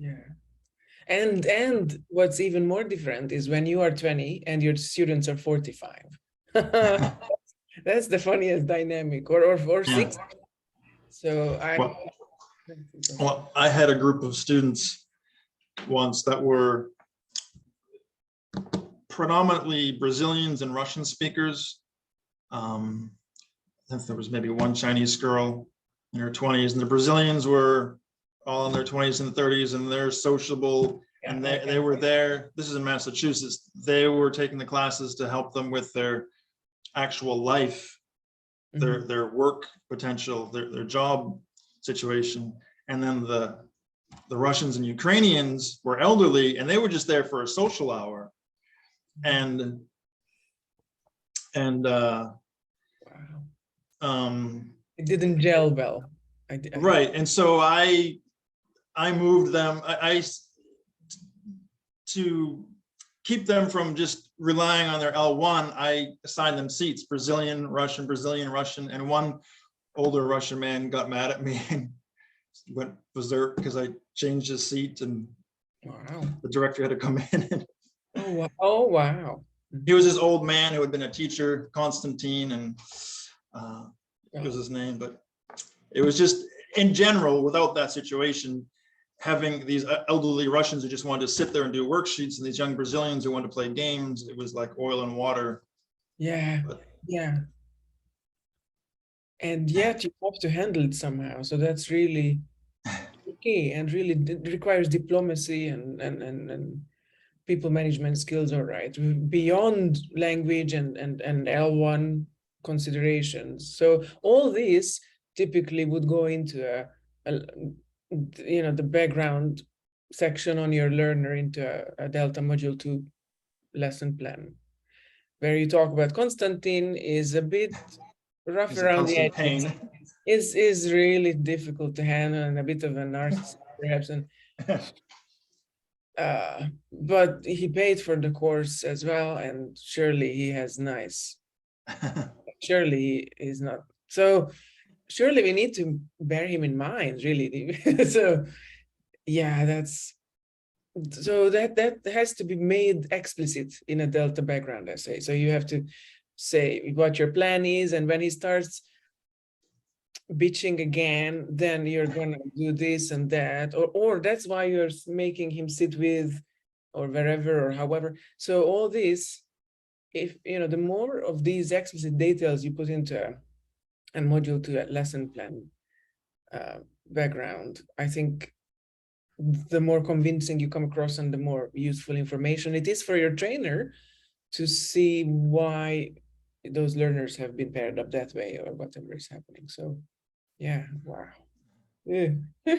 Yeah. And what's even more different is when you are 20 and your students are 45. That's the funniest dynamic, or Yeah. 60. So I'm Well, I had a group of students once that were predominantly Brazilians and Russian speakers. I think there was maybe one Chinese girl in her 20s, and the Brazilians were all in their 20s and 30s, and they're sociable, and they were there. This is in Massachusetts. They were taking the classes to help them with their actual life, their work potential, their job situation. And then the Russians and Ukrainians were elderly, and they were just there for a social hour. And Wow. It didn't gel well. Right. And so I moved them, to keep them from just relying on their L1, I assigned them seats, Brazilian, Russian, and one older Russian man got mad at me and went berserk because I changed his seat, and wow. the director had to come in. Oh, wow. He was this old man who had been a teacher, Konstantin, and was his name, but it was just, in general, without that situation, having these elderly Russians who just wanted to sit there and do worksheets, and these young Brazilians who wanted to play games, it was like oil and water. Yeah, yeah. And yet you have to handle it somehow. So that's really key, and really requires diplomacy and people management skills, all right, beyond language and L1 considerations. So all these typically would go into the background section on your learner into a Delta Module 2 lesson plan, where you talk about Konstantin is a bit rough around the edges. Is really difficult to handle and a bit of a narcissist perhaps, and but he paid for the course as well, and surely he has nice. Surely he is not. So surely we need to bear him in mind, really. So yeah, that has to be made explicit in a Delta background essay. So you have to say what your plan is, and when he starts bitching again, then you're gonna do this and that, or that's why you're making him sit with, or wherever, or however. So all this, if the more of these explicit details you put into a module to a lesson plan background, I think the more convincing you come across and the more useful information it is for your trainer to see why those learners have been paired up that way or whatever is happening. So yeah, wow. Yeah.